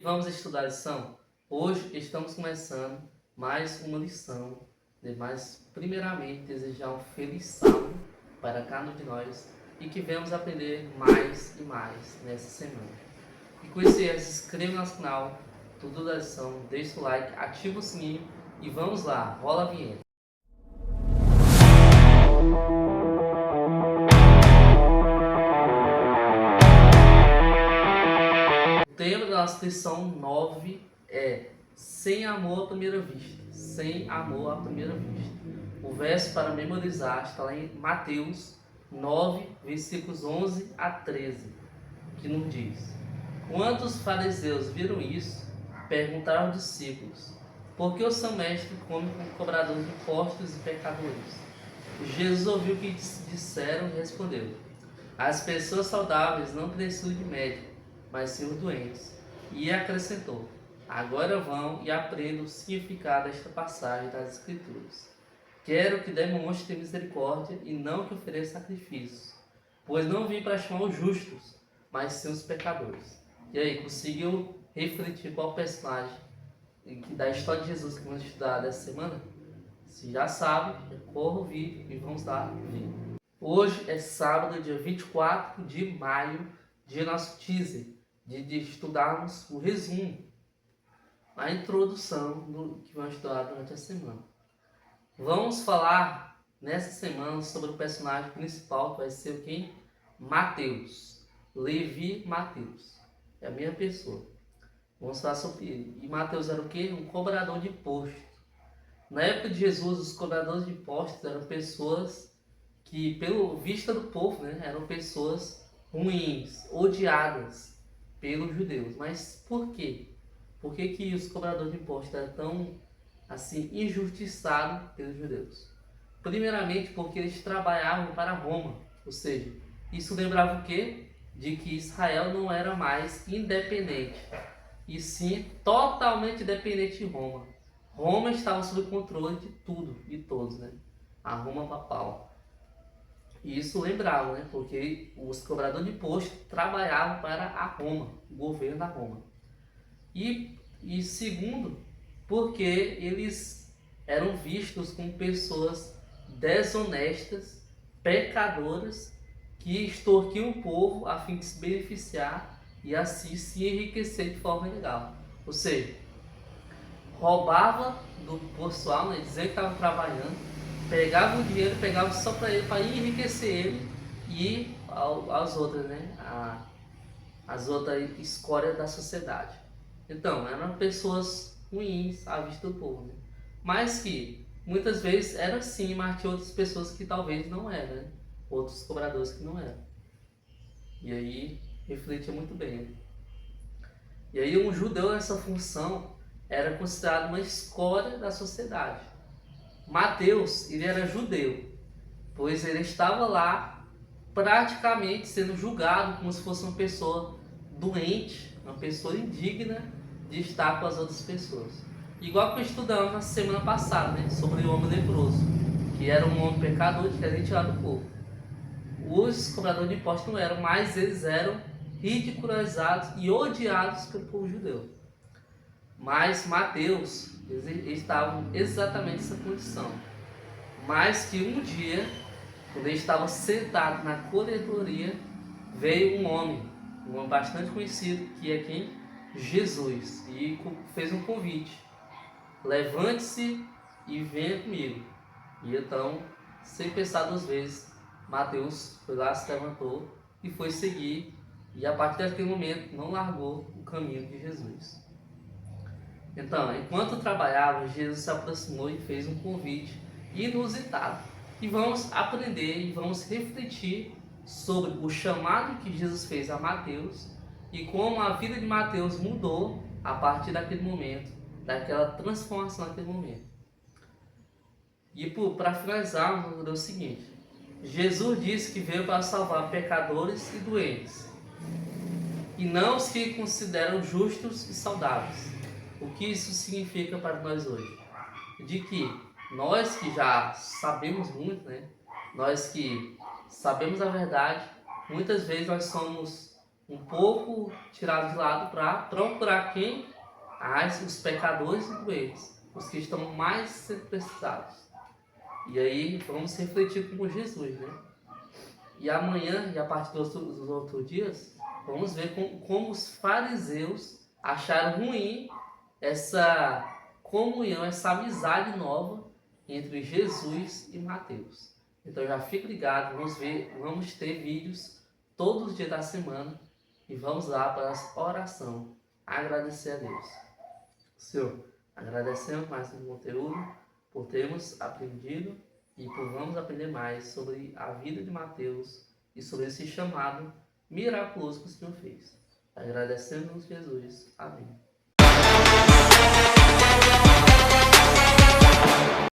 Vamos estudar a lição? Hoje estamos começando mais uma lição, mas primeiramente desejar um feliz sábado para cada um de nós e que venhamos aprender mais e mais nessa semana. E com isso, se inscreva no nosso canal, tudo da lição, deixa o like, ativa o sininho e vamos lá, rola a vinheta. O tema da nossa lição 9 é Sem amor à primeira vista. Sem amor à primeira vista. O verso para memorizar está lá em Mateus 9, versículos 11 a 13, que nos diz: Quando os fariseus viram isso, perguntaram aos discípulos: Por que o seu mestre come com cobradores de impostos e pecadores? Jesus ouviu o que disseram e respondeu: As pessoas saudáveis não precisam de médico, mas sim os doentes. E acrescentou: Agora vão e aprendam o significado desta passagem das Escrituras. Quero que demonstre misericórdia e não que ofereça sacrifícios, pois não vim para chamar os justos, mas sim os pecadores. E aí, conseguiu refletir qual personagem da história de Jesus que vamos estudar dessa semana? Se já sabe, corra o vídeo e vamos lá ver. Hoje é sábado, dia 24 de maio, dia nosso teaser, de estudarmos o resumo, a introdução do que vamos estudar durante a semana. Vamos falar nessa semana sobre o personagem principal, que vai ser quem? Mateus. Levi Mateus. É a minha pessoa. Vamos falar sobre ele. E Mateus era o quê? Um cobrador de imposto. Na época de Jesus, os cobradores de impostos eram pessoas que, pelo vista do povo, eram pessoas ruins, odiadas pelos judeus. Mas por quê? Por que os cobradores de impostos eram tão assim injustiçados pelos judeus? Primeiramente porque eles trabalhavam para Roma, ou seja, isso lembrava o quê? De que Israel não era mais independente, e sim totalmente dependente de Roma. Roma estava sob o controle de tudo e todos, a Roma papal. E isso lembrava, porque os cobradores de imposto trabalhavam para a Roma, o governo da Roma. E segundo, porque eles eram vistos como pessoas desonestas, pecadoras, que extorquiam o povo a fim de se beneficiar e assim se enriquecer de forma ilegal. Ou seja, roubava do pessoal, dizendo que estava trabalhando, pegava o dinheiro, pegava só para ele, para enriquecer ele e as outras, as outras escórias da sociedade. Então, eram pessoas ruins à vista do povo, mas que muitas vezes eram sim, mas tinha outras pessoas que talvez não eram, outros cobradores que não eram. E aí refletia muito bem. E aí um judeu nessa função era considerado uma escória da sociedade. Mateus, ele era judeu, pois ele estava lá praticamente sendo julgado como se fosse uma pessoa doente, uma pessoa indigna de estar com as outras pessoas. Igual que estudamos na semana passada, sobre o homem leproso, que era um homem pecador que queria retirar do povo. Os cobradores de impostos não eram, mas eles eram ridicularizados e odiados pelo povo judeu. Mas Mateus, eles estavam exatamente nessa condição. Mas que um dia, quando ele estava sentado na coletoria, veio um homem bastante conhecido, que é quem? Jesus, e fez um convite: levante-se e venha comigo. E então, sem pensar duas vezes, Mateus foi lá, se levantou e foi seguir, e a partir daquele momento não largou o caminho de Jesus. Então, enquanto trabalhava, Jesus se aproximou e fez um convite inusitado. E vamos aprender e vamos refletir sobre o chamado que Jesus fez a Mateus e como a vida de Mateus mudou a partir daquele momento, daquela transformação naquele momento. E para finalizar, vamos ver o seguinte: Jesus disse que veio para salvar pecadores e doentes, e não os que consideram justos e saudáveis. O que isso significa para nós hoje? De que nós que já sabemos muito, nós que sabemos a verdade, muitas vezes nós somos um pouco tirado de lado para procurar quem? Os pecadores e doentes, os que estão mais precisados. E aí vamos refletir como Jesus, né? E amanhã, e a partir dos outros dias, vamos ver como os fariseus acharam ruim essa comunhão, essa amizade nova entre Jesus e Mateus. Então já fique ligado, vamos ter vídeos todos os dias da semana e vamos lá para a oração, agradecer a Deus. Senhor, agradecemos mais esse conteúdo por termos aprendido e por vamos aprender mais sobre a vida de Mateus e sobre esse chamado miraculoso que o Senhor fez. Agradecemos, Jesus. Amém.